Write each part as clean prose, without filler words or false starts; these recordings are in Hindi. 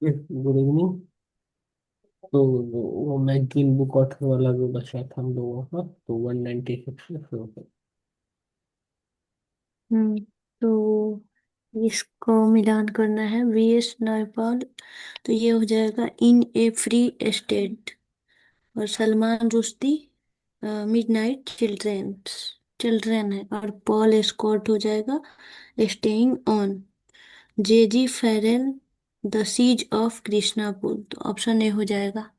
Good evening. तो वो मैगजीन बुक ऑथर वाला जो बचा था हम लोगों का, तो 196 में शुरू कर। तो इसको मिलान करना है वीएस नयपाल। तो ये हो जाएगा इन ए फ्री स्टेट। और सलमान रुश्दी मिडनाइट चिल्ड्रेन है। और पॉल स्कॉट हो जाएगा staying on. J G Farrell the siege of Krishnapur. तो ऑप्शन ए हो जाएगा।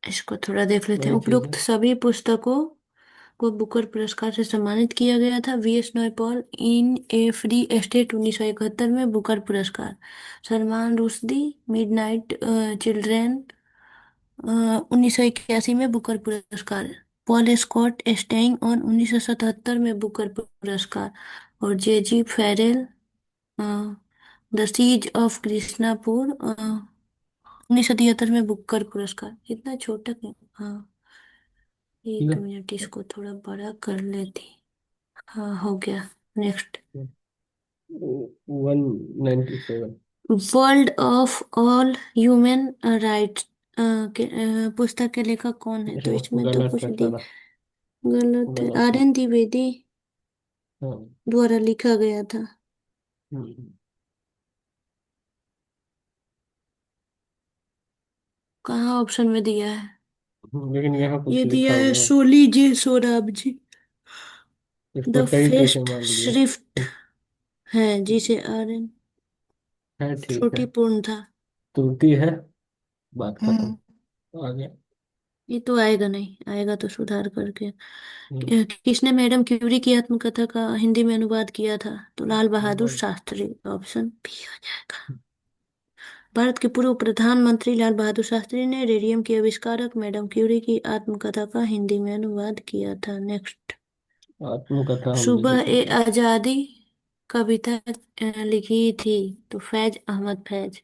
इसको थोड़ा देख लेते हैं। वही चीज उपरोक्त है। सभी पुस्तकों को बुकर पुरस्कार से सम्मानित किया गया था। वीएस नयपॉल इन ए फ्री स्टेट 1971 में बुकर पुरस्कार। सलमान रुश्दी मिडनाइट चिल्ड्रेन 1981 में बुकर पुरस्कार। पॉल स्कॉट स्टेइंग ऑन 1977 में बुकर पुरस्कार। और जेजी Farrell the siege of Krishnapur 1973 में बुकर पुरस्कार। इतना छोटा क्यों? हाँ, ठीक एक मिनट इसको थोड़ा बड़ा कर लेती। हाँ, हो गया। नेक्स्ट। है। 197। World of all human rights पुस्तक के लेखक कौन है? तो इसमें तो गलत कुछ है दी सारा। गलत है। गलत आर है। एन द्विवेदी हाँ। द्वारा लिखा गया था। हम्म, कहाँ ऑप्शन में दिया है? लेकिन यहाँ ये कुछ लिखा दिया है हुआ है। सोली जी सोराब जी। इसको द सही कैसे फेस्ट मान लिया? श्रिफ्ट है जिसे आर एन है, ठीक है। त्रुटिपूर्ण था। त्रुटि है। बात खत्म। हम्म आ गया। ये तो आएगा नहीं, आएगा तो सुधार करके। हम्म, किसने मैडम क्यूरी की आत्मकथा का हिंदी में अनुवाद किया था? तो लाल बहादुर हाँ, शास्त्री। ऑप्शन बी हो जाएगा। भारत के पूर्व प्रधानमंत्री लाल बहादुर शास्त्री ने रेडियम की आविष्कारक मैडम क्यूरी की आत्मकथा का हिंदी में अनुवाद किया था। नेक्स्ट। आत्मकथा हमने सुबह लिखी ए थी। आजादी कविता लिखी थी। तो फैज अहमद फैज।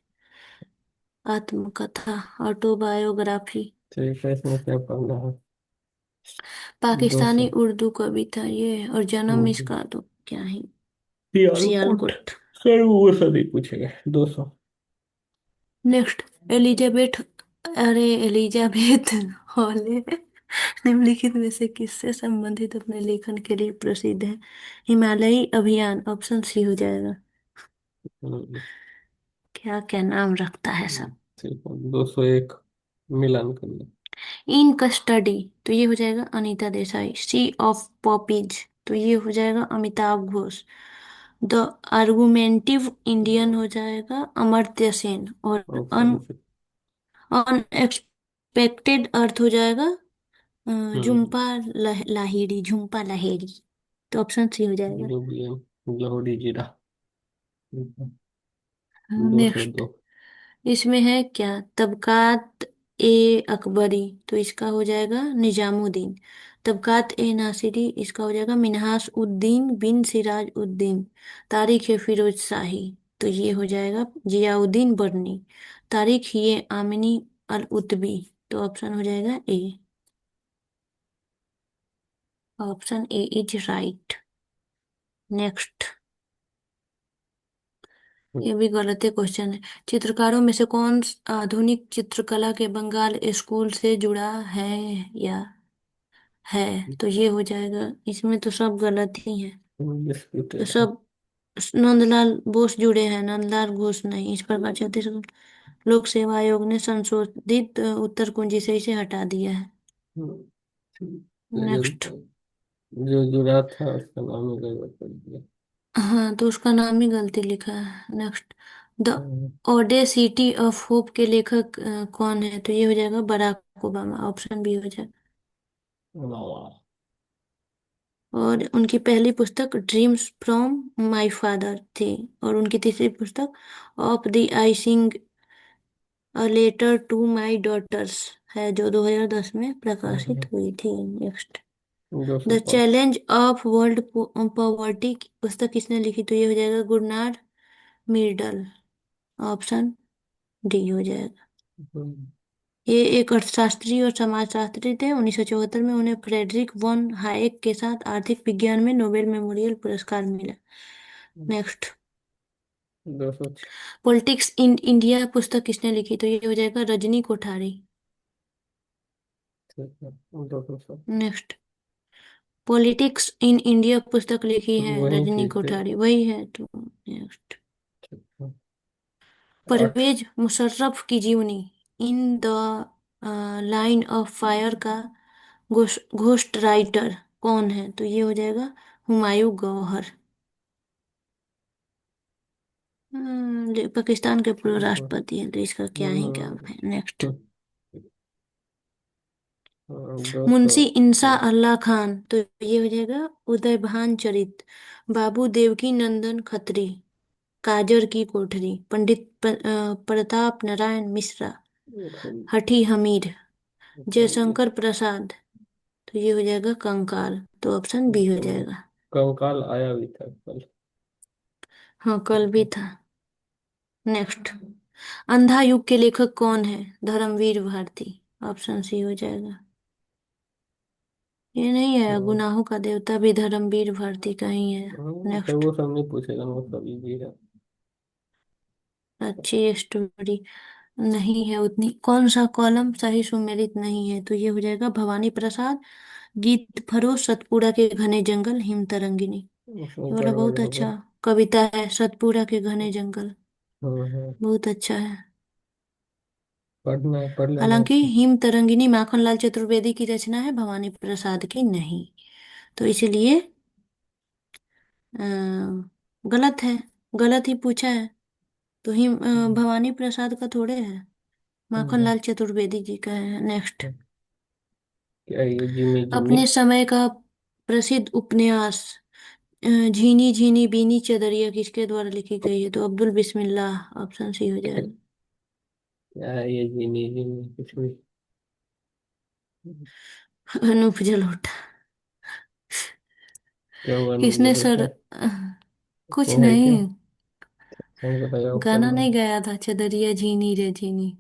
आत्मकथा ऑटोबायोग्राफी। ठीक है, इसमें क्या पढ़ना है? दो पाकिस्तानी सौ उर्दू कविता ये है। और जन्म हम्म, इसका तो क्या ही। सियालकोट। सियालकोट। सर वो सभी पूछेगा। 200। नेक्स्ट। एलिजाबेथ अरे एलिजाबेथ हॉले निम्नलिखित में से किससे संबंधित अपने लेखन के लिए प्रसिद्ध है? हिमालयी अभियान। ऑप्शन सी हो जाएगा। हम्म, क्या क्या नाम रखता है सब। ठीक है। 201। मिलान करना। इन कस्टडी। तो ये हो जाएगा अनीता देसाई। सी ऑफ पॉपीज। तो ये हो जाएगा अमिताभ घोष। द आर्गुमेंटिव इंडियन हो जाएगा अमर्त्य सेन। और ऑप्शन से। अनएक्सपेक्टेड अर्थ हो जाएगा हम्म। झुम्पा लाहिड़ी। झुम्पा लाहिड़ी। तो ऑप्शन सी हो जाएगा। विलियम लोहड़ी जीरा। दो सौ नेक्स्ट। दो इसमें है क्या? तबकात ए अकबरी। तो इसका हो जाएगा निजामुद्दीन। तबकात ए नासिरी। इसका हो जाएगा मिन्हास उद्दीन बिन सिराज उद्दीन। तारीख ए फिरोज शाही। तो ये हो जाएगा जियाउद्दीन बर्नी। तारीख ये आमिनी अल उतबी। तो ऑप्शन हो जाएगा A. Option A is right. Next. ये भी गलत है क्वेश्चन है। चित्रकारों में से कौन आधुनिक चित्रकला के बंगाल स्कूल से जुड़ा है या है? तो ये हो जाएगा। इसमें तो सब गलत ही है। तो डिस्प्यूटेड है। सब नंदलाल बोस जुड़े हैं। नंदलाल घोष नहीं। इस प्रकार छत्तीसगढ़ लोक सेवा आयोग ने संशोधित उत्तर कुंजी से इसे हटा दिया है। ठीक नेक्स्ट। है। जो जुड़ा था उसका नाम ही गड़बड़ कर दिया। हाँ, तो उसका नाम ही गलती लिखा है। Next. The hmm, Audacity of hope के लेखक कौन है? तो ये हो जाएगा बराक ओबामा। ऑप्शन बी हो जाएगा। वाह। और उनकी पहली पुस्तक ड्रीम्स फ्रॉम माय फादर थी। और उनकी तीसरी पुस्तक of the icing a letter to my daughters है, जो 2010 में प्रकाशित हुई थी। नेक्स्ट। दो सौ द पाँच चैलेंज ऑफ वर्ल्ड पॉवर्टी पुस्तक किसने लिखी? तो ये हो जाएगा गुरनार मीरडल। ऑप्शन डी हो जाएगा। ये एक अर्थशास्त्री और समाजशास्त्री थे। 1974 में उन्हें फ्रेडरिक वॉन हायेक के साथ आर्थिक विज्ञान में नोबेल मेमोरियल पुरस्कार मिला। नेक्स्ट। 200। पॉलिटिक्स इन इंडिया पुस्तक किसने लिखी? तो ये हो जाएगा रजनी कोठारी। ठीक है। 200। नेक्स्ट। पॉलिटिक्स इन इंडिया पुस्तक लिखी है वही रजनी चीज है। कोठारी, वही है तो। नेक्स्ट। ठीक है। 8। परवेज मुशर्रफ की जीवनी in the line of fire का घोस्ट राइटर कौन है? तो ये हो जाएगा हुमायूं गौहर। पाकिस्तान के पूर्व ठीक है। राष्ट्रपति हैं, तो इसका क्या ही काम हम्म, है। नेक्स्ट। 200। मुंशी इंसा अल्लाह खान, तो ये हो जाएगा उदयभान चरित। बाबू देवकी नंदन खत्री, काजर की कोठरी, प्रताप नारायण मिश्रा, हठी हमीर, जयशंकर प्रसाद। तो ये हो जाएगा कंकाल, तो ऑप्शन बी हो जाएगा। कंकाल आया भी था कल। हाँ, कल ठीक भी है। था। नेक्स्ट। अंधा युग के लेखक कौन है? धर्मवीर भारती। ऑप्शन सी हो जाएगा। ये नहीं है, हाँ। गुनाहों का देवता भी धर्मवीर भारती का ही है। तो नेक्स्ट। वो सब नहीं पूछेगा, वो सब इजी है। अच्छी स्टोरी नहीं है उतनी। कौन सा कॉलम सही सुमेलित नहीं है? तो ये हो जाएगा भवानी प्रसाद, गीत फरोश, सतपुड़ा के घने जंगल, हिम तरंगिनी। उसमें ये वाला गड़बड़ बहुत होगा। अच्छा कविता है, सतपुड़ा के घने जंगल। हाँ हाँ। बहुत अच्छा है। पढ़ना है, पढ़ लेना हालांकि उसको। हिम तरंगिनी माखनलाल चतुर्वेदी की रचना है, भवानी प्रसाद की नहीं। तो इसलिए गलत है, गलत ही पूछा है। तो हम्म, भवानी प्रसाद का थोड़े है, हम्म, माखनलाल चतुर्वेदी जी का है। नेक्स्ट। क्या है ये जिमी जिमी? अपने समय का प्रसिद्ध उपन्यास झीनी झीनी बीनी चदरिया किसके द्वारा लिखी गई है? तो अब्दुल बिस्मिल्लाह। ऑप्शन सी हो जाएगा। क्या है ये जिमी जिमी कुछ भी? अनूप जलोटा। क्या हुआ किसने नंबर सर का? कुछ है क्या? नहीं, हमको लगा ऊपर गाना नहीं नाम। गाया था, चदरिया झीनी रे झीनी।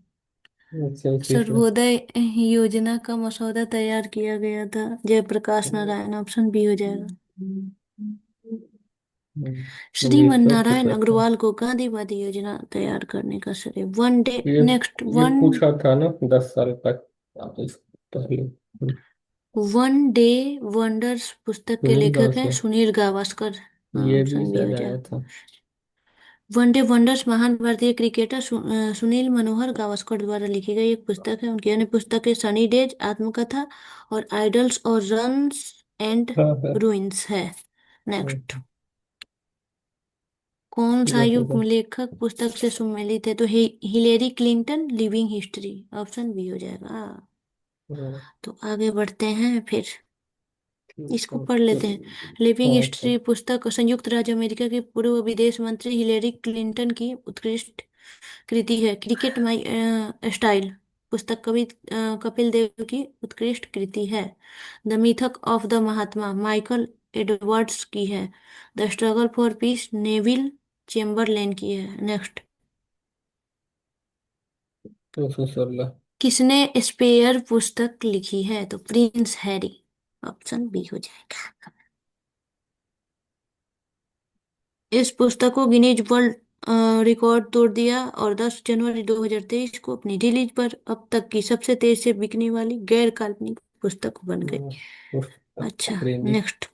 अच्छा उसी से। सर्वोदय योजना का मसौदा तैयार किया गया था, जयप्रकाश नारायण। ऑप्शन बी हो जाएगा। श्रीमन 1975 नारायण था। अग्रवाल को गांधीवादी योजना तैयार करने का श्रेय। One day. ये नेक्स्ट। ये वन पूछा था ना 10 साल तक। इस पहले। वन डे वंडर्स पुस्तक के सुनील लेखक हैं गावस्कर। सुनील गावस्कर। हाँ, ये भी ऑप्शन बी हो शायद आया जाएगा। था। वनडे वंडर्स महान भारतीय क्रिकेटर सुनील मनोहर गावस्कर द्वारा लिखी गई एक पुस्तक है। उनकी अन्य पुस्तकें सनी डेज, आत्मकथा और आइडल्स और रन्स एंड हाँ हाँ। रूइंस है। नेक्स्ट। हम्म, कौन सा 200 युग का। लेखक पुस्तक से सुमेलित है? तो Hillary Clinton, living history. Option B हो जाएगा। हाँ, तो आगे बढ़ते हैं फिर, ठीक इसको है। पढ़ लेते हैं। लिविंग हाँ हिस्ट्री पुस्तक संयुक्त राज्य अमेरिका की पूर्व विदेश मंत्री हिलेरी क्लिंटन की उत्कृष्ट कृति है। क्रिकेट माई स्टाइल पुस्तक कपिल देव की उत्कृष्ट कृति है। द मिथक of the Mahatma Michael Edwards की है। The struggle for peace Neville Chamberlain की है। नेक्स्ट। 216। किसने स्पेयर पुस्तक लिखी है? तो प्रिंस हैरी। ऑप्शन बी हो जाएगा। इस पुस्तक को गिनीज वर्ल्ड रिकॉर्ड तोड़ दिया और 10 जनवरी 2023 को अपनी रिलीज पर अब तक की सबसे तेज से बिकने वाली गैर काल्पनिक पुस्तक बन गई। पुस्तक अच्छा। प्रेमी। नेक्स्ट।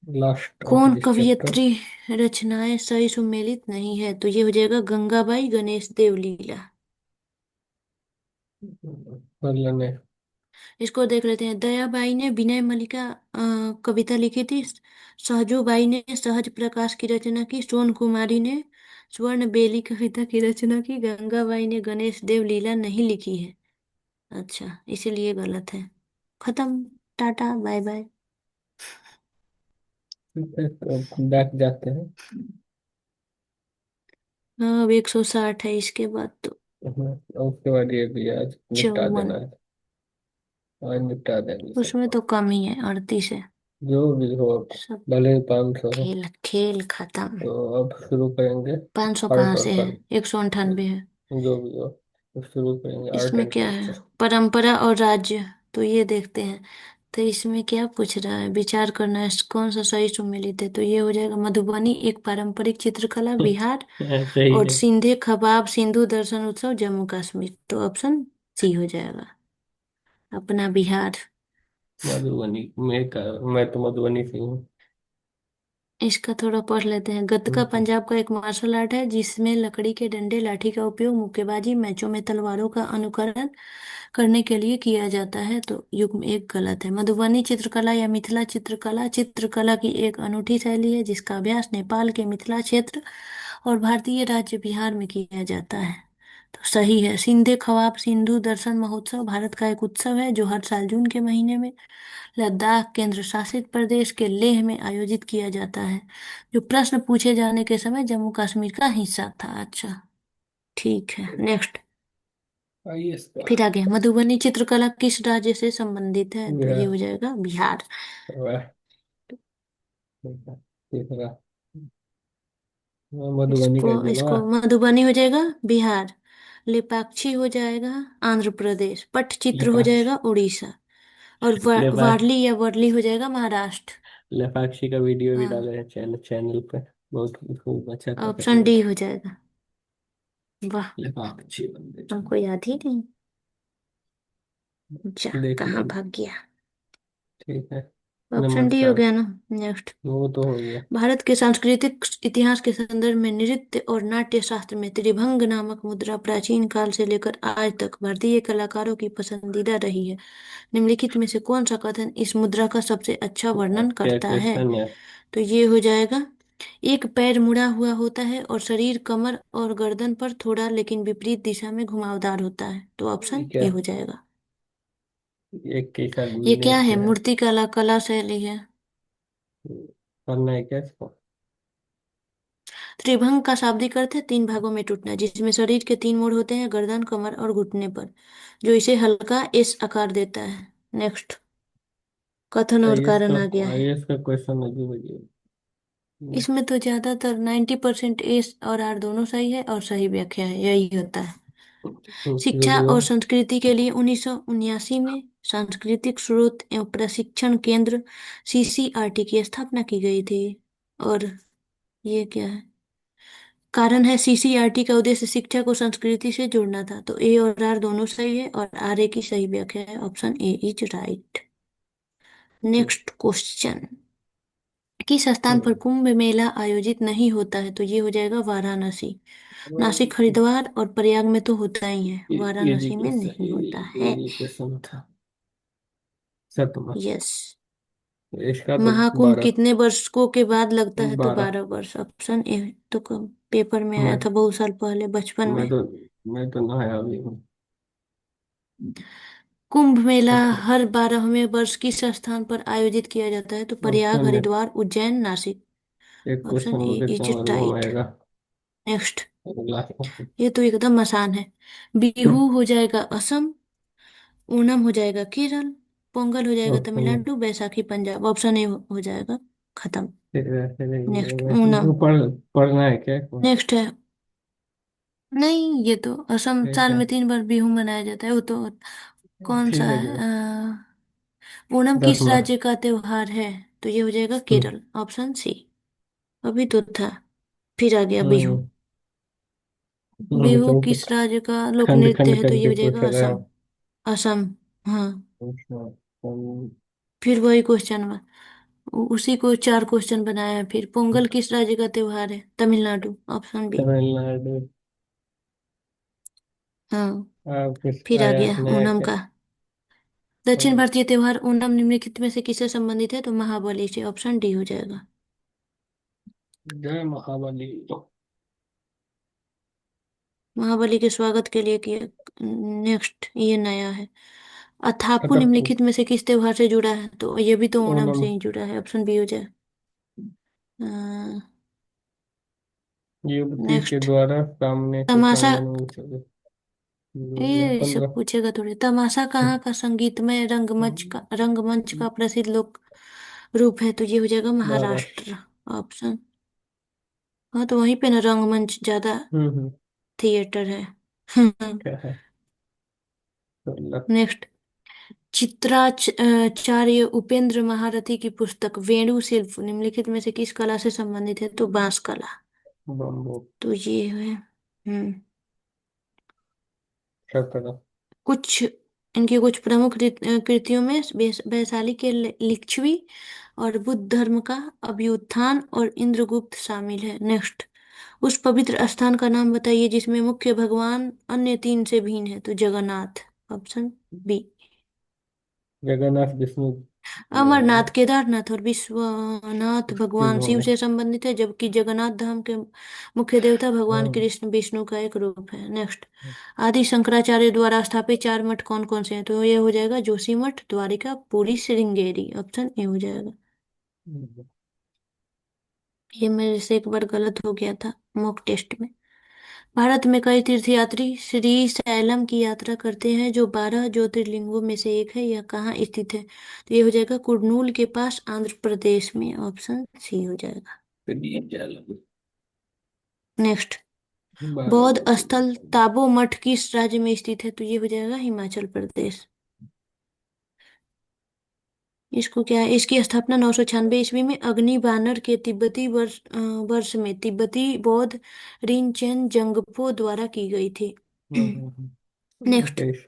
लास्ट ऑफ कौन दिस चैप्टर। कवयित्री रचनाएं सही सुमेलित नहीं है? तो ये हो जाएगा गंगाबाई गणेश देव लीला। फरलाने। इसको देख लेते हैं। दयाबाई ने विनय मल्लिका कविता लिखी थी। सहजूबाई ने सहज प्रकाश की रचना की। सोन कुमारी ने स्वर्ण बेली कविता की रचना की। गंगाबाई ने गणेश देव लीला नहीं लिखी है। अच्छा, इसीलिए गलत है। खत्म। Tata bye bye. ठीक है, तो बैठ जाते हैं। हाँ, अब 160 है इसके बाद तो और उसके बाद ये भी आज निपटा 54। देना है। आज निपटा देंगे उसमें सबको। तो कम ही है, 38 है। जो भी हो। सब भले ही 500 हो। खेल खेल खत्म। तो अब शुरू करेंगे। 500 कहाँ आर्ट और से है? कल। 198 है। जो भी हो, तो शुरू करेंगे आर्ट इसमें एंड क्या है? कल्चर। परंपरा और राज्य, तो ये देखते हैं। तो इसमें क्या पूछ रहा है, विचार करना है कौन सा सही सुमेलित है। तो ये हो जाएगा मधुबनी एक पारंपरिक चित्रकला बिहार, ऐसे ही और है। सिंधे खबाब सिंधु दर्शन उत्सव जम्मू कश्मीर। तो ऑप्शन सी हो जाएगा अपना बिहार। मधुबनी। मैं तो मधुबनी से हूँ। इसका थोड़ा पढ़ लेते हैं। गतका हम्म, पंजाब का एक मार्शल आर्ट है जिसमें लकड़ी के डंडे लाठी का उपयोग मुक्केबाजी मैचों में तलवारों का अनुकरण करने के लिए किया जाता है। तो युग्म एक गलत है। मधुबनी चित्रकला या मिथिला चित्रकला चित्रकला की एक अनूठी शैली है जिसका अभ्यास नेपाल के मिथिला क्षेत्र और भारतीय राज्य बिहार में किया जाता है। तो सही है। सिंधे खवाब सिंधु दर्शन महोत्सव भारत का एक उत्सव है जो हर साल जून के महीने में लद्दाख केंद्र शासित प्रदेश के लेह में आयोजित किया जाता है, जो प्रश्न पूछे जाने के समय जम्मू कश्मीर का हिस्सा था। अच्छा, ठीक है। नेक्स्ट। आइए इसका। फिर आगे, मधुबनी चित्रकला किस राज्य से संबंधित है। तो ये मेरा हो जाएगा बिहार। वह देख रहा। मधुबनी इसको का बोला। इसको मधुबनी हो जाएगा बिहार, लेपाक्षी हो जाएगा आंध्र प्रदेश, पट्टचित्र हो लेपाक्ष जाएगा उड़ीसा, और लेपाक वारली या वर्ली हो जाएगा महाराष्ट्र। लेपाक्षी का वीडियो भी हाँ, डाले हैं चैनल चैनल पे। बहुत खूब अच्छा था ऑप्शन करने डी का। हो जाएगा। वाह, लेपाक्षी बंदे हमको याद ही नहीं। जा, देख कहाँ लेना। भाग गया। ठीक है। ऑप्शन नंबर डी हो 7। गया ना। नेक्स्ट। वो तो हो गया। भारत के सांस्कृतिक इतिहास के संदर्भ में नृत्य और नाट्य शास्त्र में त्रिभंग नामक मुद्रा प्राचीन काल से लेकर आज तक भारतीय कलाकारों की पसंदीदा रही है। निम्नलिखित में से कौन सा कथन इस मुद्रा का सबसे अच्छा वर्णन क्या करता है। क्वेश्चन है? तो ये हो जाएगा, एक पैर मुड़ा हुआ होता है और शरीर कमर और गर्दन पर थोड़ा लेकिन विपरीत दिशा में घुमावदार होता है। तो ये ऑप्शन क्या? ए हो जाएगा। एक कैसा ये क्या है, नृत्य है? मूर्ति कला कला शैली है। करना है क्या इसको? त्रिभंग का शाब्दिक अर्थ है तीन भागों में टूटना, जिसमें शरीर के तीन मोड़ होते हैं, गर्दन कमर और घुटने पर, जो इसे हल्का एस आकार देता है। नेक्स्ट। कथन और आईएएस का कारण आ गया है। आईएएस का क्वेश्चन अजीब अजीब। इसमें तो ज्यादातर 90% एस और आर दोनों सही है, और सही व्याख्या है, यही होता है। जो शिक्षा भी हो। और संस्कृति के लिए 1979 में सांस्कृतिक स्रोत एवं प्रशिक्षण केंद्र सीसीआरटी की स्थापना की गई थी। और ये क्या है, कारण है सीसीआरटी का उद्देश्य शिक्षा को संस्कृति से जोड़ना था। तो ए और आर दोनों सही है, और आर ए की सही व्याख्या है, option A is right. Next question. किस स्थान पर कुंभ मेला आयोजित नहीं होता है। तो ये हो जाएगा वाराणसी। नासिक हरिद्वार और प्रयाग में तो होता ही है, वाराणसी में नहीं होता है। एजुकेशन था। सतमा। यस। इसका तो महाकुंभ 12। कितने वर्षों के बाद लगता है। तो 12। 12 वर्ष, ऑप्शन ए। तो कब पेपर में आया मैं था बहुत साल पहले, बचपन मैं में। तो मैं तो नहाया भी हूँ। कुंभ मेला सतमा। हर 12वें वर्ष किस स्थान पर आयोजित किया जाता है। तो प्रयाग ऑप्शन दे। हरिद्वार उज्जैन नासिक। एक ऑप्शन क्वेश्चन ए को कितना इज मालूम राइट। आएगा? नेक्स्ट। अगला। ये तो एकदम आसान है। बिहू हो जाएगा असम, ओणम हो जाएगा केरल, पोंगल हो जाएगा option Tamil Nadu, Baisakhi Punjab. Option A हो जाएगा। खत्म। वैसे नहीं है, नेक्स्ट वैसे ओणम। वो पढ़ना है क्या इसको? नेक्स्ट है, नहीं ये तो असम ठीक साल है। में 3 बार बिहू मनाया जाता है। वो तो कौन सा ठीक है है, जो। ओणम किस 10वां। राज्य का त्योहार है। तो ये हो जाएगा केरल, ऑप्शन सी। अभी तो था, फिर आ गया बिहू। बिहू तुमको किस राज्य का लोक खंड नृत्य खंड है। तो ये करके हो पूछ जाएगा रहे असम। हो। असम। हाँ। अच्छा, फिर वही क्वेश्चन में उसी को 4 क्वेश्चन बनाया है। फिर पोंगल किस राज्य का त्योहार है। Tamil Nadu, option B. तमिलनाडु। हाँ। अब कुछ फिर आ आया गया नया ओणम क्या? का। दक्षिण हाँ, भारतीय त्योहार ओणम निम्नलिखित में से किससे संबंधित है। तो महाबली से, ऑप्शन डी हो जाएगा। जय महाबली। महाबली के स्वागत के लिए किया। नेक्स्ट, ये नया है। अथापू अतप्पू। निम्नलिखित में से किस त्योहार से जुड़ा है। तो ये भी तो ओणम ओनम। से ही जुड़ा है, ऑप्शन बी हो जाए। युवती के नेक्स्ट। द्वारा सामने के तमाशा। प्रांगण में चले। ये सब 15। पूछेगा थोड़े। तमाशा कहाँ का संगीतमय रंगमंच का प्रसिद्ध लोक रूप है। तो ये हो जाएगा महाराष्ट्र। महाराष्ट्र, ऑप्शन। हाँ, तो वहीं पे ना रंगमंच ज्यादा हम्म। थिएटर है। क्या है? 16। नेक्स्ट। चित्राचार्य उपेंद्र महारथी की पुस्तक वेणु शिल्प निम्नलिखित में से किस कला से संबंधित है? तो बांस कला। बम्बू। तो ये है। शक्कर। कुछ इनकी कुछ प्रमुख कृतियों में वैशाली के लिच्छवी और बुद्ध धर्म का अभ्युत्थान और इंद्रगुप्त शामिल है। नेक्स्ट। उस पवित्र स्थान का नाम बताइए जिसमें मुख्य भगवान अन्य तीन से भिन्न है। तो जगन्नाथ। Option B. जगन्नाथ विष्णु। अमरनाथ केदारनाथ और विश्वनाथ तीन भगवान हो शिव गए। से संबंधित है, जबकि जगन्नाथ धाम के मुख्य देवता भगवान हाँ। कृष्ण विष्णु का एक रूप है। नेक्स्ट। आदि शंकराचार्य द्वारा स्थापित चार मठ कौन कौन से हैं? तो ये हो जाएगा जोशी मठ, द्वारिका, पुरी, श्रृंगेरी। ऑप्शन ए हो जाएगा। ये मेरे से एक बार गलत हो गया था मॉक टेस्ट में। भारत में कई तीर्थयात्री श्री शैलम की यात्रा करते हैं जो 12 ज्योतिर्लिंगों में से एक है। यह कहाँ स्थित है? तो ये हो जाएगा कुर्नूल के पास, आंध्र प्रदेश में। ऑप्शन सी हो जाएगा। फिर ये चल। नेक्स्ट। 12 बौद्ध स्थल ज्योतिर्लिंग। ताबो मठ किस राज्य में स्थित है? तो ये हो जाएगा हिमाचल प्रदेश। इसको क्या है, इसकी स्थापना 996 ईस्वी में अग्नि बानर के तिब्बती वर्ष में तिब्बती बौद्ध रिनचेन जंगपो द्वारा की गई थी। नेक्स्ट। फिर।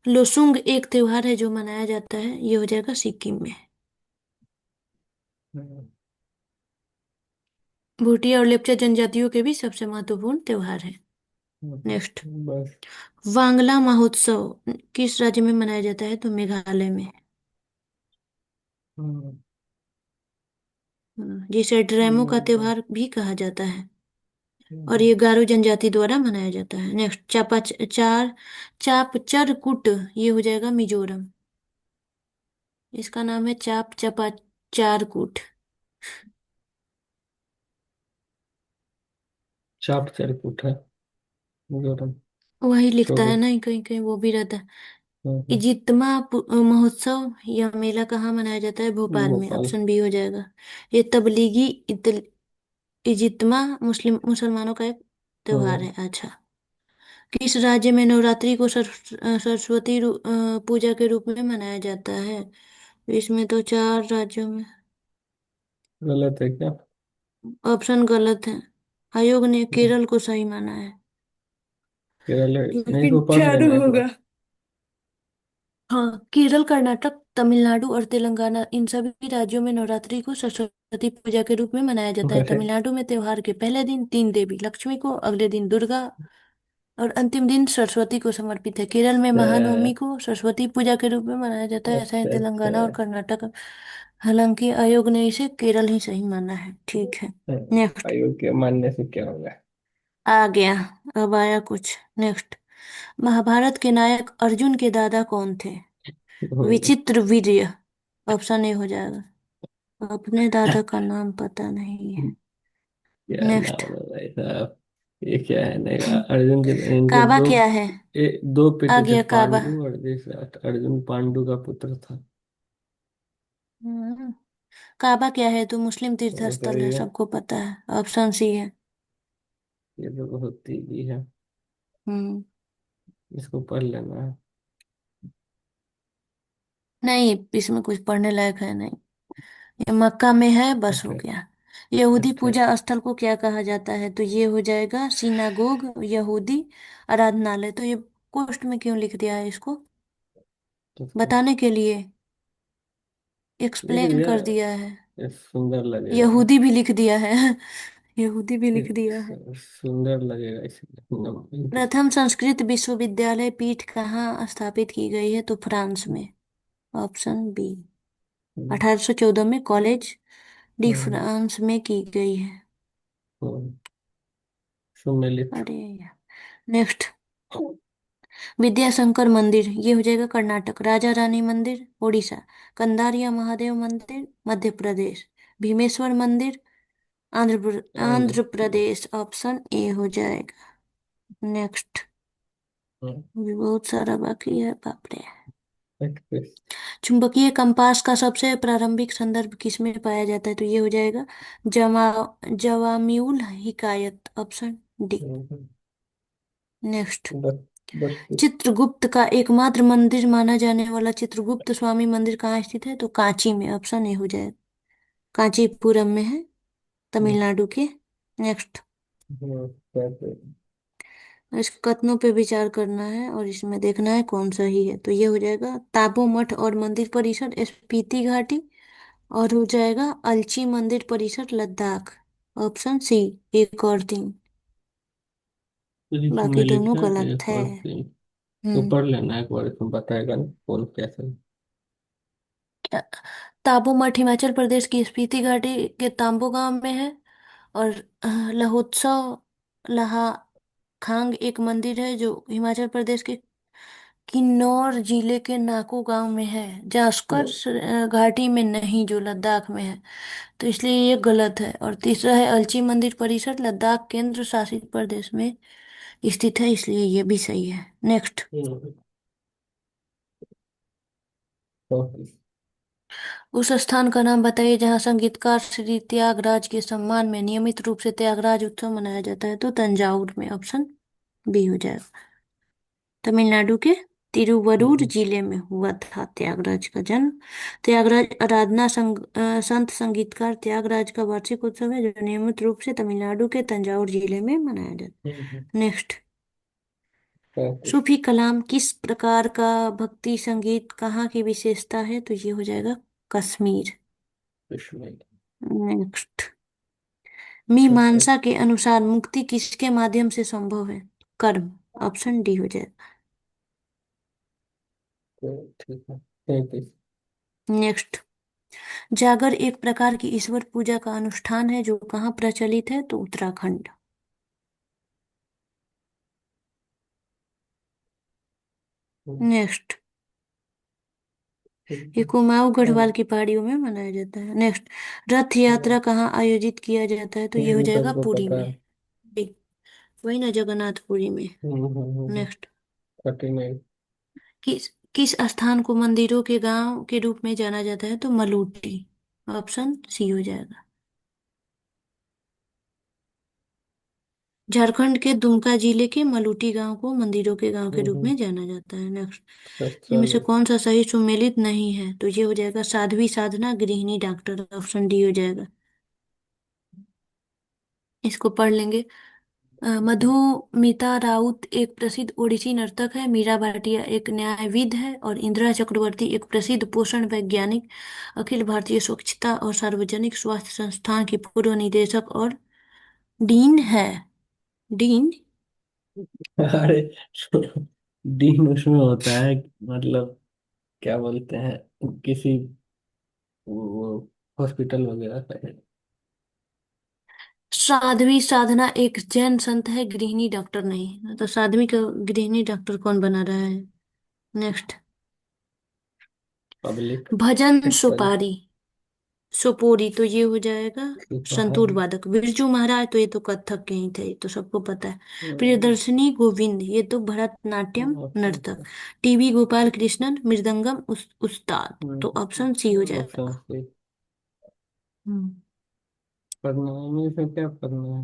लोसुंग एक त्योहार है जो मनाया जाता है। ये हो जाएगा सिक्किम में। भूटिया और लेप्चा जनजातियों के भी सबसे महत्वपूर्ण त्योहार है। नेक्स्ट। बस। वांगला महोत्सव किस राज्य में मनाया जाता है? तो मेघालय में। जिसे ड्रेमो का त्योहार भी कहा जाता है और ये गारो जनजाति द्वारा मनाया जाता है। नेक्स्ट। चापचर कुट ये हो जाएगा मिजोरम। इसका नाम है चाप चपा चार कूट। चाप चरकुट है। मिजोरम। वही लिखता छोड़ो। है ना, कहीं कहीं वो भी रहता है। हम्म। इजित्मा महोत्सव या मेला कहाँ मनाया जाता है? भोपाल में। भोपाल। ऑप्शन बी हो जाएगा। ये तबलीगी इजित्मा मुसलमानों का एक त्योहार हाँ। है। अच्छा। किस राज्य में नवरात्रि को सरस्वती पूजा के रूप में मनाया जाता है? इसमें तो चार राज्यों में। गलत है क्या? ऑप्शन गलत है। आयोग ने केरल को सही माना है। केरल। नहीं, लेकिन को पढ़ चालू लेना एक बार। होगा। हाँ, केरल, कर्नाटक, तमिलनाडु और तेलंगाना इन सभी राज्यों में नवरात्रि को सरस्वती पूजा के रूप में मनाया जाता है। अरे। तमिलनाडु में त्योहार के पहले दिन तीन देवी लक्ष्मी को, अगले दिन दुर्गा और अंतिम दिन सरस्वती को समर्पित है। केरल में महानवमी अच्छा। को सरस्वती पूजा के रूप में मनाया जाता है। ऐसा है अच्छा। अच्छा। तेलंगाना और कर्नाटक। हालांकि आयोग ने इसे केरल ही सही माना है। ठीक है। नेक्स्ट। आयोग के मानने से क्या होगा? आ गया। अब आया कुछ। नेक्स्ट। महाभारत के नायक अर्जुन के दादा कौन थे? विचित्र वीर्य। ऑप्शन ए हो जाएगा। अपने दादा का नाम पता नहीं है। क्या नेक्स्ट। नाम है भाई साहब? ये क्या है? नहीं, अर्जुन के इनके काबा दो। क्या है? दो आ बेटे थे, गया काबा। पांडु और धृतराष्ट्र। अर्जुन पांडु का पुत्र था। हम्म, काबा क्या है? तो मुस्लिम तीर्थ तो स्थल है, बताइए। सबको पता है। ऑप्शन सी है। ये तो बहुत इजी है। हम्म। इसको पढ़ लेना है। नहीं, इसमें कुछ पढ़ने लायक है नहीं। ये मक्का में है, बस हो अच्छा। गया। यहूदी अच्छा। पूजा स्थल को क्या कहा जाता है? तो ये हो जाएगा सिनागोग, यहूदी आराधनालय। तो ये पोस्ट में क्यों लिख दिया है इसको? अच्छा। बताने के लिए लिख एक्सप्लेन दिया। कर दिया है। ये सुंदर लगेगा ना? यहूदी भी लिख दिया है। यहूदी भी ये लिख दिया है। सुंदर लगेगा इसलिए प्रथम संस्कृत विश्वविद्यालय पीठ कहाँ स्थापित की गई है? तो फ्रांस में। Option B. 1814 में कॉलेज डी फ्रांस में की गई है। सुमेलित। अरे। नेक्स्ट। विद्याशंकर मंदिर ये हो जाएगा कर्नाटक। राजा रानी मंदिर उड़ीसा। कंदारिया महादेव मंदिर मध्य प्रदेश। भीमेश्वर मंदिर आंध्र आंध्र प्रदेश। प्रदेश। ऑप्शन ए हो जाएगा। नेक्स्ट। भी बहुत सारा बाकी है, बाप रे। एक्सप्रेस। चुंबकीय कंपास का सबसे प्रारंभिक संदर्भ किसमें पाया जाता है? तो ये हो जाएगा जमा जवामिउल हिकायत। Option D. नेक्स्ट। बस। चित्रगुप्त का एकमात्र मंदिर माना जाने वाला चित्रगुप्त स्वामी मंदिर कहाँ स्थित है? तो कांची में, ऑप्शन ए हो जाएगा। कांचीपुरम में है, तमिलनाडु के। नेक्स्ट। हाँ, क्या इस कथनों पे विचार करना है और इसमें देखना है कौन सही है। तो ये हो जाएगा ताबो मठ और मंदिर परिसर स्पीति घाटी, और हो जाएगा अलची मंदिर परिसर लद्दाख। ऑप्शन सी, एक और तीन। बाकी इसमें दोनों लिखा है गलत एक है। और तीन। तो हम्म। पढ़ लेना एक बार, तुम बताएगा ना कौन कैसे। ताबो मठ हिमाचल प्रदेश की स्पीति घाटी के तांबो गांव में है। और लहोत्सव लहा खांग एक मंदिर है जो हिमाचल प्रदेश के किन्नौर जिले के नाको गांव में है। जास्कर घाटी में नहीं, जो लद्दाख में है। तो इसलिए ये गलत है। और तीसरा है अलची मंदिर परिसर लद्दाख केंद्र शासित प्रदेश में स्थित है, इसलिए ये भी सही है। नेक्स्ट। हम्म, तो उस स्थान का नाम बताइए जहाँ संगीतकार श्री त्यागराज के सम्मान में नियमित रूप से त्यागराज उत्सव मनाया जाता है। तो तंजावुर में, ऑप्शन बी हो जाएगा। तमिलनाडु के तिरुवरूर हम्म, जिले में हुआ था त्यागराज का जन्म। त्यागराज आराधना संत संगीतकार त्यागराज का वार्षिक उत्सव है जो नियमित रूप से तमिलनाडु के तंजावुर जिले में मनाया जाता हम्म, है। नेक्स्ट। तो सूफी कलाम किस प्रकार का भक्ति संगीत कहाँ की विशेषता है? तो ये हो जाएगा कश्मीर। कश्मीर। नेक्स्ट। अच्छा, मीमांसा के अनुसार मुक्ति किसके माध्यम से संभव है? कर्म। ऑप्शन डी हो जाएगा। तो ठीक है, थैंक यू। नेक्स्ट। जागर एक प्रकार की ईश्वर पूजा का अनुष्ठान है जो कहाँ प्रचलित है? तो उत्तराखंड। नेक्स्ट। ठीक ये है। कुमाऊं हाँ, गढ़वाल की पहाड़ियों में मनाया जाता है। नेक्स्ट। रथ हाँ, यात्रा कहाँ आयोजित किया जाता है? तो ये हो ये जाएगा सबको पुरी पता में। है। ठीक, वही ना, जगन्नाथपुरी में। हम्म। नेक्स्ट। कठिनाई। किस स्थान को मंदिरों के गांव के रूप में जाना जाता है? तो मलूटी। ऑप्शन सी हो जाएगा। झारखंड के दुमका जिले के मलूटी गांव को मंदिरों के गांव के रूप हम्म, में जाना जाता है। नेक्स्ट। इनमें से चलो। कौन सा सही सुमेलित नहीं है? तो ये हो जाएगा साध्वी साधना गृहिणी डॉक्टर। ऑप्शन डी हो जाएगा। इसको पढ़ लेंगे। मधुमिता राउत एक प्रसिद्ध ओडिसी नर्तक है। मीरा भाटिया एक न्यायविद है। और इंदिरा चक्रवर्ती एक प्रसिद्ध पोषण वैज्ञानिक, अखिल भारतीय स्वच्छता और सार्वजनिक स्वास्थ्य संस्थान की पूर्व निदेशक और डीन है। डीन। अरे, डीन उसमें होता है, मतलब क्या बोलते हैं, किसी हॉस्पिटल वगैरह का है। साध्वी साधना एक जैन संत है, गृहिणी डॉक्टर नहीं। तो साध्वी का गृहिणी डॉक्टर कौन बना रहा है? नेक्स्ट। पब्लिक भजन एक्सपेंस। सुपारी सोपोरी, तो ये हो जाएगा संतूर वादक। बिरजू महाराज तो ये तो कथक के ही थे, ये तो सबको पता है। प्रियदर्शनी गोविंद ये तो भरतनाट्यम नर्तक। टीवी गोपाल कृष्णन मृदंगम उस्ताद। तो ऑप्शन सी हो ऑप्शन जाएगा। सी। हम्म। पढ़ना है में से क्या पढ़ना है,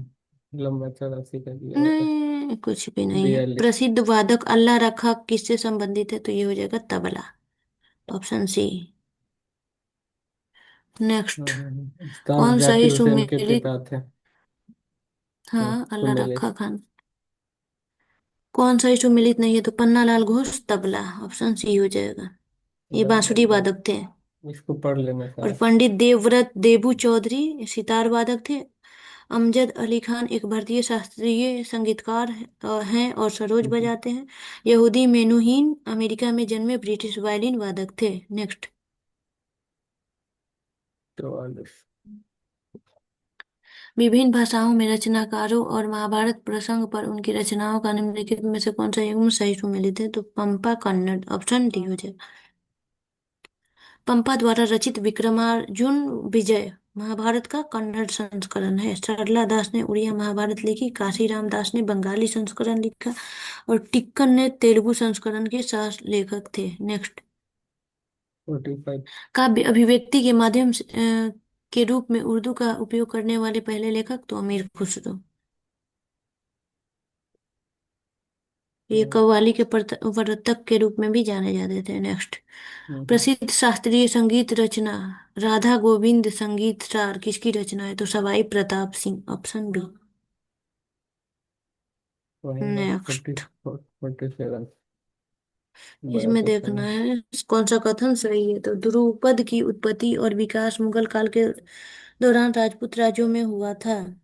लंबा चौड़ा सी कर दिया होगा। नहीं, कुछ भी नहीं है। 42। प्रसिद्ध वादक अल्लाह रखा किससे संबंधित है? तो ये हो जाएगा तबला। Option C. नेक्स्ट। उस्ताद कौन सही जाकिर हुसैन के सुमेलित? पिता थे। हाँ, अल्लाह सुमेलित। रखा खान। कौन सही सुमेलित नहीं है? तो पन्ना लाल घोष तबला। ऑप्शन सी हो जाएगा। ये बांसुरी वादक थे। इसको पढ़ लेना और सारा। पंडित देवव्रत देबू चौधरी सितार वादक थे। अमजद अली खान एक भारतीय शास्त्रीय संगीतकार हैं और सरोज बजाते हैं। यहूदी मेनुहीन अमेरिका में जन्मे ब्रिटिश वायलिन वादक थे। नेक्स्ट। 44। विभिन्न भाषाओं में रचनाकारों और महाभारत प्रसंग पर उनकी रचनाओं का निम्नलिखित में से कौन सा युग्म सही सुमेलित है? तो पंपा कन्नड़। ऑप्शन डी हो जाए। पंपा द्वारा रचित विक्रमार्जुन विजय महाभारत का कन्नड़ संस्करण है। सरला दास ने उड़िया महाभारत लिखी। काशीराम दास ने बंगाली संस्करण लिखा। और टिक्कन ने तेलुगु संस्करण के सह लेखक थे। नेक्स्ट। 45। काव्य अभिव्यक्ति के माध्यम के रूप में उर्दू का उपयोग करने वाले पहले लेखक? तो अमीर खुसरो। ये कव्वाली के वर्तक के रूप में भी जाने जाते थे। नेक्स्ट, हम्म, प्रसिद्ध शास्त्रीय संगीत रचना राधा गोविंद संगीत सार किसकी रचना है? तो सवाई प्रताप सिंह, ऑप्शन बी। वही ना, फोर्टी नेक्स्ट, 47 बड़ा इसमें क्वेश्चन देखना है। है कौन सा कथन सही है। तो ध्रुपद की उत्पत्ति और विकास मुगल काल के दौरान राजपूत राज्यों में हुआ था।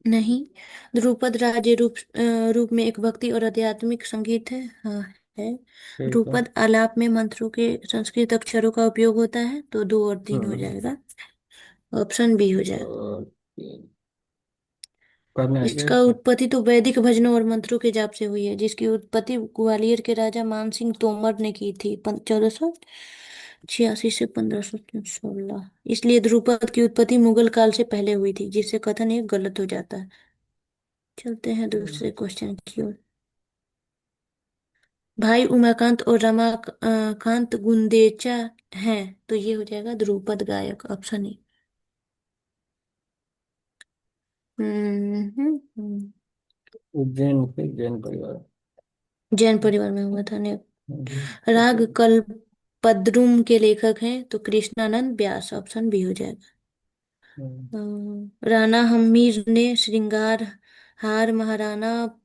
नहीं, ध्रुपद राज्य रूप में एक भक्ति और आध्यात्मिक संगीत है। हाँ, है। ठीक है। ध्रुपद आलाप में मंत्रों के संस्कृत अक्षरों का उपयोग होता है। तो 2 और 3 हो हम्म। जाएगा, ऑप्शन बी हो जाएगा। और करना है क्या इसका इसका? उत्पत्ति तो वैदिक भजनों और मंत्रों के जाप से हुई है, जिसकी उत्पत्ति ग्वालियर के राजा मानसिंह तोमर ने की थी 1486 से 1516। इसलिए ध्रुपद की उत्पत्ति मुगल काल से पहले हुई थी, जिससे कथन ये गलत हो जाता है। चलते हैं दूसरे क्वेश्चन की ओर। भाई उमाकांत और रमाकांत गुंदेचा हैं, तो ये हो जाएगा ध्रुपद गायक, ऑप्शन ए। हम्म। उज्जैन के जैन परिवार। जैन परिवार में हुआ था ने। राग हम्म, कल्पद्रुम के लेखक हैं, तो कृष्णानंद व्यास, ऑप्शन बी हो जाएगा। हम्म, राणा हम्मीर ने श्रृंगार हार, महाराणा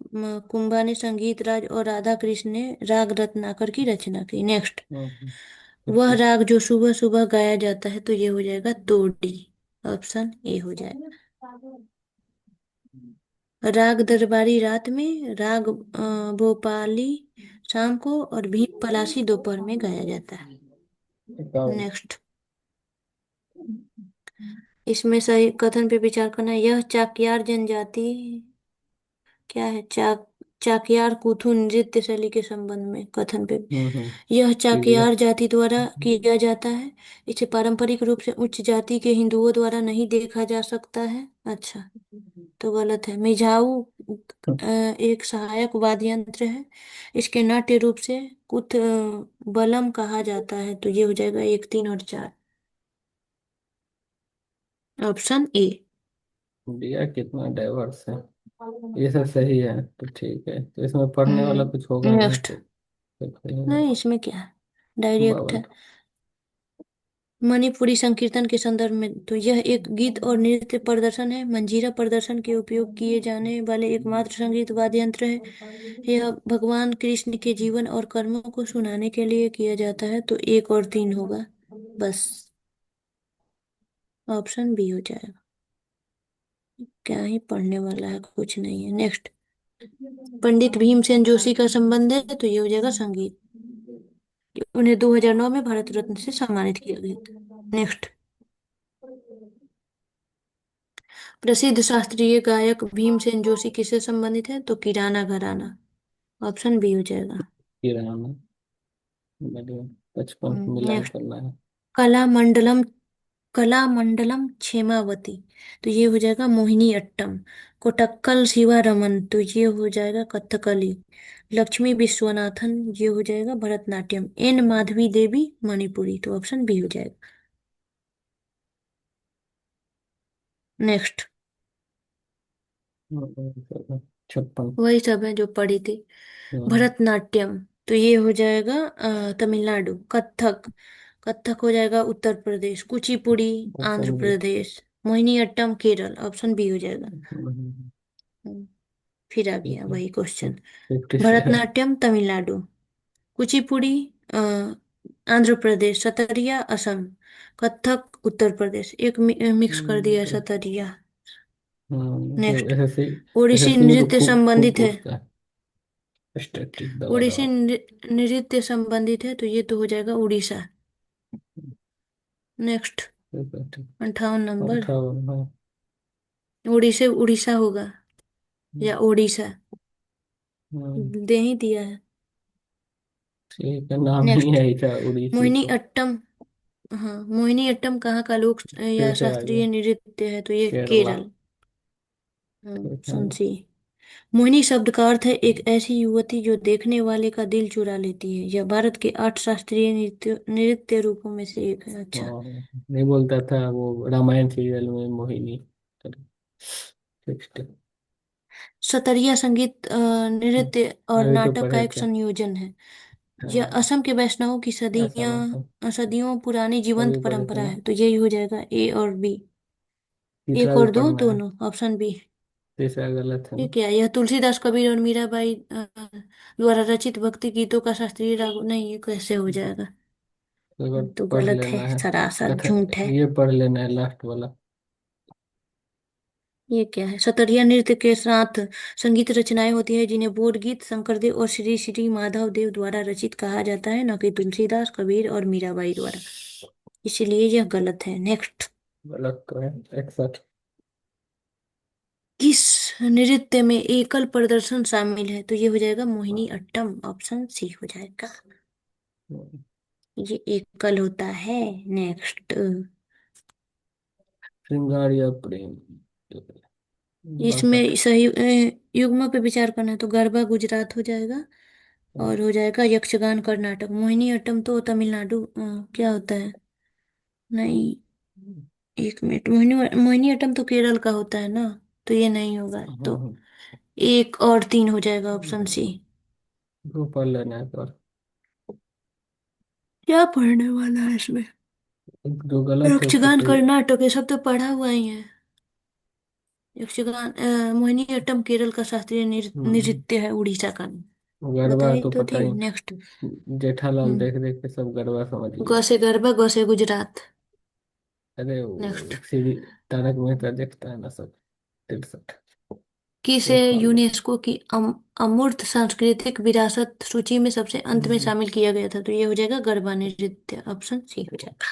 कुंभा ने संगीत राज और राधा कृष्ण ने राग रत्नाकर की रचना की। नेक्स्ट, हम्म, वह 50। राग जो सुबह सुबह गाया जाता है, तो ये हो जाएगा तोड़ी, ऑप्शन ए हो जाएगा। राग दरबारी रात में, राग भोपाली शाम को, और भीम पलासी दोपहर में गाया जाता है। 51। नेक्स्ट, इसमें सही कथन पे विचार करना है। यह चाक्यार जनजाति क्या है? चाक्यार कूथु नृत्य शैली के संबंध में कथन पे। यह क्लियर। चाक्यार जाति द्वारा किया जाता है। इसे पारंपरिक रूप से उच्च जाति के हिंदुओं द्वारा नहीं देखा जा सकता है। अच्छा, तो गलत है। मिझाऊ एक सहायक वाद्य यंत्र है। इसके नाट्य रूप से कुथ बलम कहा जाता है। तो ये हो जाएगा 1, 3 और 4, ऑप्शन ए। इंडिया कितना डाइवर्स है। ये सब सही है तो ठीक है, तो इसमें पढ़ने वाला कुछ होगा नहीं नेक्स्ट, तो सही है। नहीं इसमें क्या है, डायरेक्ट 52। है। मणिपुरी संकीर्तन के संदर्भ में, तो यह एक गीत और नृत्य प्रदर्शन है। मंजीरा प्रदर्शन के उपयोग किए जाने वाले एकमात्र संगीत वाद्य यंत्र है। यह भगवान कृष्ण के जीवन और कर्मों को सुनाने के लिए किया जाता है। तो 1 और 3 होगा, बस, ऑप्शन बी हो जाएगा। क्या ही पढ़ने वाला है, कुछ नहीं है। नेक्स्ट, पंडित भीमसेन जोशी का संबंध है, तो ये हो जाएगा संगीत। उन्हें 2009 में भारत रत्न से सम्मानित किया गया था। नेक्स्ट, प्रसिद्ध शास्त्रीय गायक भीमसेन जोशी किससे संबंधित है? तो किराना घराना, ऑप्शन बी हो जाएगा। किराना। बढ़िया। 55 मिलान नेक्स्ट, करना है। कला मंडलम कला मंडलम क्षेमावती, तो ये हो जाएगा मोहिनी अट्टम। कोटक्कल शिवा रमन, तो ये हो जाएगा कथकली। लक्ष्मी विश्वनाथन, ये हो जाएगा भरतनाट्यम। एन माधवी देवी मणिपुरी, तो ऑप्शन बी हो जाएगा। नेक्स्ट, 56। वही सब है जो पढ़ी थी। हाँ, भरतनाट्यम, तो ये हो जाएगा तमिलनाडु। कथक, कथक हो जाएगा Uttar Pradesh. Kuchipudi Andhra option B. Pradesh. Mohiniyattam Kerala, option B हो जाएगा। हम्म, फिर आ गया ठीक है। वही क्वेश्चन। 57। भरतनाट्यम तमिलनाडु, कुचिपुड़ी आंध्र प्रदेश, सतरिया असम, कथक उत्तर प्रदेश। एक मिक्स कर दिया सतरिया। तो नेक्स्ट, एसएससी ओडिसी एसएससी में तो नृत्य खूब खूब संबंधित है। पूछता है। स्टैटिक दबा ओडिसी दबा। नृत्य संबंधित है, तो ये तो हो जाएगा उड़ीसा। नेक्स्ट, ठीक है, ठीक। 58 नंबर। 58, हाँ। उड़ीसे उड़ीसा होगा या ओडिशा, हम्म, दे ही दिया है। ठीक है, नाम ही नेक्स्ट, है ऐसा उड़ीसी मोहिनी तो। अट्टम। हाँ, मोहिनी अट्टम कहाँ का लोक फिर या से आ गया। शास्त्रीय नृत्य है? तो ये केरला। केरल। ठीक है। सुनसी। मोहिनी शब्द का अर्थ है एक ऐसी युवती जो देखने वाले का दिल चुरा लेती है। यह भारत के 8 शास्त्रीय नृत्य नृत्य रूपों में से एक है। अच्छा, और नहीं बोलता था वो रामायण सीरियल में मोहिनी। 60। सतरिया संगीत नृत्य और अभी तो नाटक का पढ़े एक थे। संयोजन है। यह हाँ, असम के वैष्णवों की ऐसा मतलब सदियों पुरानी अभी जीवंत पढ़े थे परंपरा ना। है। तो यही हो जाएगा ए और बी। तीसरा एक भी और दो, पढ़ना है। दोनों ऑप्शन बी। तीसरा गलत है ये ना। क्या है? यह तुलसीदास कबीर और मीराबाई द्वारा रचित भक्ति गीतों का शास्त्रीय राग नहीं, ये कैसे हो जाएगा? तो एक बार तो पढ़ गलत है, लेना है। सरासर कथन झूठ है। ये पढ़ लेना है लास्ट वाला। ये क्या है? सतरिया नृत्य के साथ संगीत रचनाएं होती है जिन्हें बोध गीत शंकरदेव और श्री श्री माधव देव द्वारा रचित कहा जाता है, न कि तुलसीदास कबीर और मीराबाई द्वारा। इसलिए यह गलत है। नेक्स्ट। गलत तो है। 61। किस नृत्य में एकल प्रदर्शन शामिल है? तो ये हो जाएगा मोहिनी अट्टम, ऑप्शन सी हो जाएगा। ये एकल होता है। नेक्स्ट। श्रृंगार या प्रेम। इसमें 62। सही युग्म पे विचार करना है तो गरबा गुजरात हो जाएगा। और हो जाएगा यक्षगान कर्नाटक। मोहिनी अट्टम तो तमिलनाडु क्या होता है? नहीं, एक मिनट। मोहिनी मोहिनी अट्टम तो केरल का होता है ना, तो ये नहीं होगा। तो हाँ, एक और तीन हो जाएगा, ऑप्शन सी। वो पढ़ लेना है पर। क्या पढ़ने वाला है इसमें? जो गलत है उसको यक्षगान सही। कर्नाटक ये सब तो पढ़ा हुआ ही है। यक्षगान मोहिनी अट्टम केरल का शास्त्रीय हम्म। नृत्य है, उड़ीसा का नहीं। गरबा बताई तो तो पता थी। ही। नेक्स्ट। जेठालाल हम्म। देख देख के सब गरबा समझ ग लिया। से गरबा, ग से गुजरात। अरे वो नेक्स्ट। सीधी तारक मेहता देखता है ना सब। 63। किसे उठा लो। यूनेस्को की अमूर्त सांस्कृतिक विरासत सूची में सबसे अंत में शामिल किया गया था? तो ये हो जाएगा गरबा नृत्य, ऑप्शन सी हो जाएगा।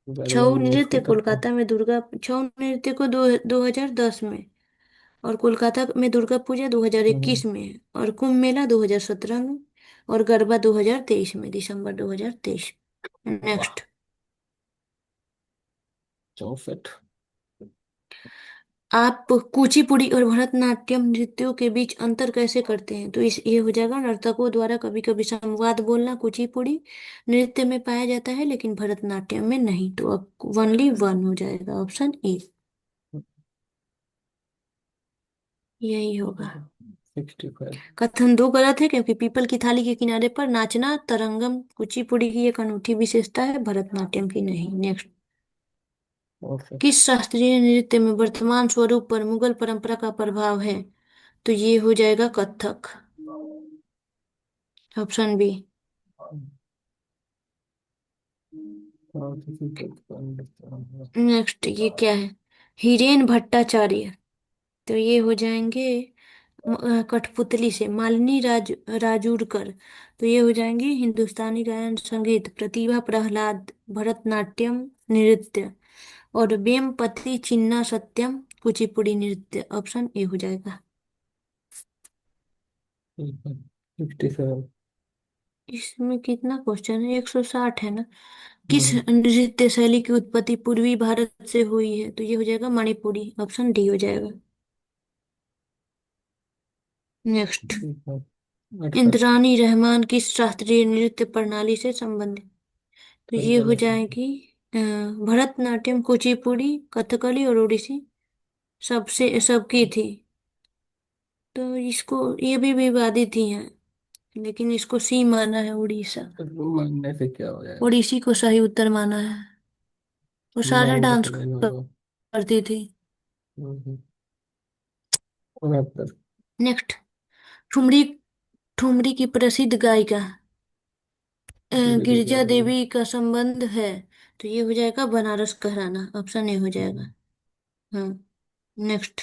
गरबा छऊ यूनेस्को नृत्य तक कोलकाता में दुर्गा छऊ नृत्य को 2010 में, और कोलकाता में दुर्गा पूजा हम्म, 2021 में, और कुंभ मेला 2017 में, और गरबा 2023 में, दिसंबर 2023। वाह। नेक्स्ट। 64। आप कुचिपुड़ी और भरतनाट्यम नृत्यों के बीच अंतर कैसे करते हैं? तो इस ये हो जाएगा नर्तकों द्वारा कभी कभी संवाद बोलना कुचिपुड़ी नृत्य में पाया जाता है लेकिन भरतनाट्यम में नहीं। तो अब ओनली वन हो जाएगा, ऑप्शन ए। यही होगा। 65। कथन दो गलत है क्योंकि पीपल की थाली के किनारे पर नाचना तरंगम कुचिपुड़ी की एक अनूठी विशेषता है, भरतनाट्यम की नहीं। नेक्स्ट। ओके। किस शास्त्रीय नृत्य में वर्तमान स्वरूप पर मुगल परंपरा का प्रभाव है? तो ये हो जाएगा कथक, ऑप्शन बी। और किसी को तो understand नेक्स्ट। ये क्या है? हिरेन भट्टाचार्य। तो ये हो जाएंगे कठपुतली से मालिनी राजूरकर। तो ये हो जाएंगे हिंदुस्तानी गायन संगीत प्रतिभा प्रहलाद भरतनाट्यम नृत्य, और वेमपति चिन्ना सत्यम कुचिपुड़ी नृत्य, ऑप्शन ए हो जाएगा। है। 67। इसमें कितना क्वेश्चन है? 160 है ना। किस हम्म। नृत्य शैली की उत्पत्ति पूर्वी भारत से हुई है? तो ये हो जाएगा मणिपुरी, ऑप्शन डी हो जाएगा। नेक्स्ट। 68। इंद्रानी रहमान किस शास्त्रीय नृत्य प्रणाली से संबंधित? तो फिर ये हो गलत है। जाएगी भरतनाट्यम, कुचिपुड़ी, कथकली और ओडिसी। सबसे सबकी थी। तो इसको ये भी विवादित ही है, लेकिन इसको सी माना है, उड़ीसा। तो मानने से क्या हो जाएगा। ओडिसी को सही उत्तर माना है। वो सारा मानने डांस से नहीं होगा। करती थी। हम्म। 69। नेक्स्ट। ठुमरी ठुमरी की प्रसिद्ध गायिका गिरिजा गिरिजा देवी। देवी का संबंध है? तो ये हो जाएगा बनारस घराना, ऑप्शन ए हो जाएगा। हम्म। हाँ। नेक्स्ट।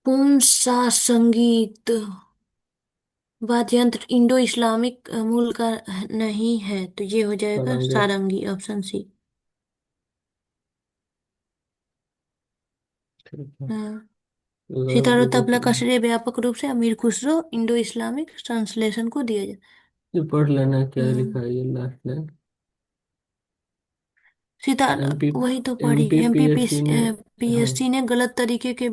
कौन सा संगीत वाद्य यंत्र इंडो इस्लामिक मूल का नहीं है? तो ये हो जाएगा सारंगी। सारंगी, ऑप्शन सी। ठीक है। हाँ। सितार और लगभग तबला का श्रेय व्यापक रूप से अमीर खुसरो इंडो इस्लामिक ट्रांसलेशन को दिया जाए। ये पढ़ लेना क्या हम्म। लिखा है ये लास्ट ने। सितार। एमपी। वही तो पढ़ी। एमपीपी एमपीपीएससी ने। हाँ। पीएससी ने गलत तरीके के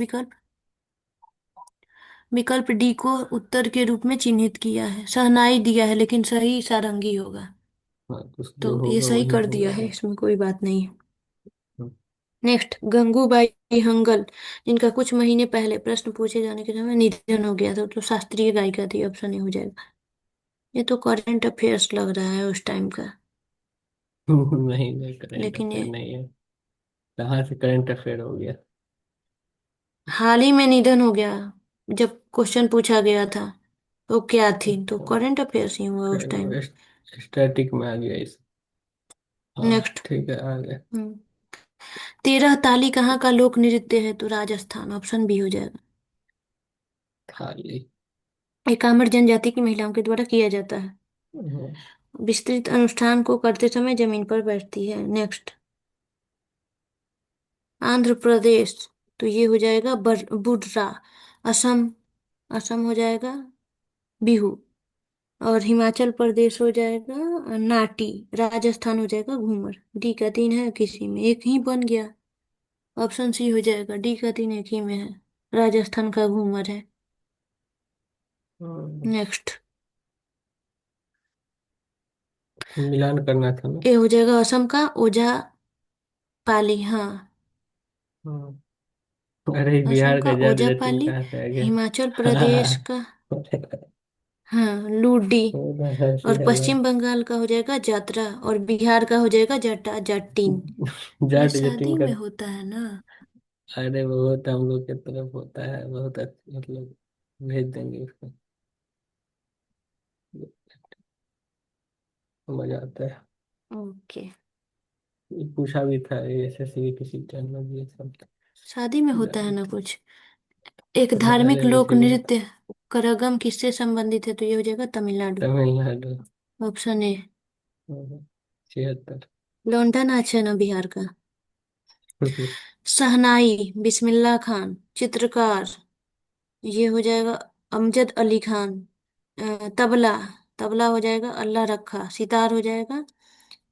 विकल्प डी को उत्तर के रूप में चिन्हित किया है, शहनाई दिया है, लेकिन सही सारंगी होगा। हाँ तो तो जो ये होगा सही वही कर दिया होगा। है, इसमें कोई बात नहीं है। हाँ, नेक्स्ट, गंगूबाई हंगल, जिनका कुछ महीने पहले प्रश्न पूछे जाने के समय निधन हो गया था, तो शास्त्रीय गायिका थी, ऑप्शन ए हो जाएगा। ये तो करंट अफेयर्स लग रहा है उस टाइम का। नहीं नहीं, करंट लेकिन ये अफेयर नहीं है। कहाँ से करंट अफेयर हो गया? हाल ही में निधन हो गया, जब क्वेश्चन पूछा गया था तो क्या थी, तो अच्छा, करंट अफेयर्स ही हुआ उस टाइम। चलो स्टैटिक में आ गया इस। हाँ नेक्स्ट, ठीक है, आ गया। तेरह ताली कहाँ का लोक नृत्य है, तो राजस्थान, ऑप्शन बी हो जाएगा। खाली। एकाम्र जनजाति की महिलाओं के द्वारा किया जाता है। हम्म, विस्तृत अनुष्ठान को करते समय जमीन पर बैठती है। नेक्स्ट, आंध्र प्रदेश, तो ये हो जाएगा बुर्रा। असम, असम हो जाएगा बिहू। और हिमाचल प्रदेश हो जाएगा नाटी। राजस्थान हो जाएगा घूमर। डी का तीन है, किसी में एक ही बन गया। ऑप्शन सी हो जाएगा, डी का तीन एक ही में है, राजस्थान का घूमर है। हम्म, नेक्स्ट, मिलान करना था ना। ए हो जाएगा असम का ओझा पाली, हाँ। हम्म, अरे असम बिहार का का जाट ओझा जटिन पाली। कहाँ से आ गया? हिमाचल प्रदेश का, हाँ, लूडी। और पश्चिम बंगाल का हो जाएगा जात्रा। और बिहार का हो जाएगा जटा जटिन। ये जाट जटिन शादी का। में होता है ना। अरे बहुत हम लोग की तरफ होता है, बहुत मतलब भेज देंगे उसको। मजा आता है। ओके। ये पूछा भी था एसएससी किसी टाइम में, ये सब। शादी में होता है जाट। ना कुछ। एक धार्मिक अरे लोक इसीलिए। नृत्य करगम किससे संबंधित है, तो ये हो जाएगा तमिलनाडु। तमिलनाडु। Option A. 76। लौंडा नाच है ना बिहार का। शहनाई बिस्मिल्लाह खान, चित्रकार, ये हो जाएगा अमजद अली खान। तबला, तबला हो जाएगा अल्लाह रखा। सितार हो जाएगा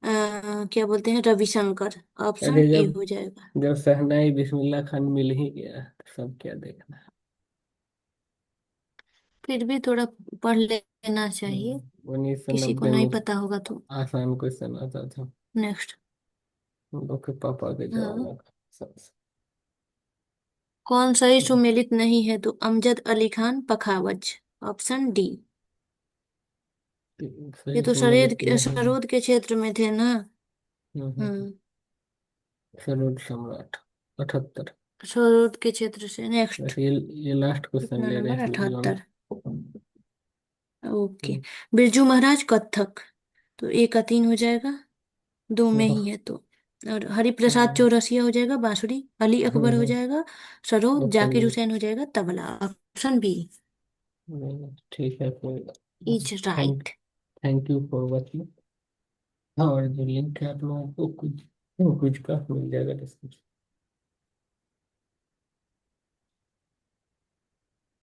क्या बोलते हैं, रविशंकर। ऑप्शन अरे ए जब हो जाएगा। जब शहनाई बिस्मिल्लाह खान मिल ही गया तो सब क्या देखना है। फिर भी थोड़ा पढ़ लेना चाहिए, 1990 किसी को में नहीं पता होगा तो। आसान क्वेश्चन आता था नेक्स्ट, हम लोग के पापा के हाँ, जमाना का सबसे। कौन सही सुमेलित नहीं है, तो अमजद अली खान पखावज। Option D. ये सही तो सम्मिलित नहीं है। सरोद के क्षेत्र में थे ना। हम्म, हम्म, सरोद सम्राट। 78। सरोद के क्षेत्र से। नेक्स्ट, वैसे ये लास्ट क्वेश्चन कितना ले रहे नंबर, हैं जो हम। 78। ओके। बिरजू महाराज कथक, तो ए का तीन हो जाएगा, दो में ही है तो। और हरिप्रसाद चौरसिया हो जाएगा बांसुरी। अली अकबर हो जाएगा सरोद। Option Zakir B. हुसैन हो जाएगा तबला। ऑप्शन बी ठीक है कोई। Is thank right. Thank you for watching. और जो लिंक है आप लोगों को कुछ कुछ का मिल जाएगा डिस्क्रिप्शन।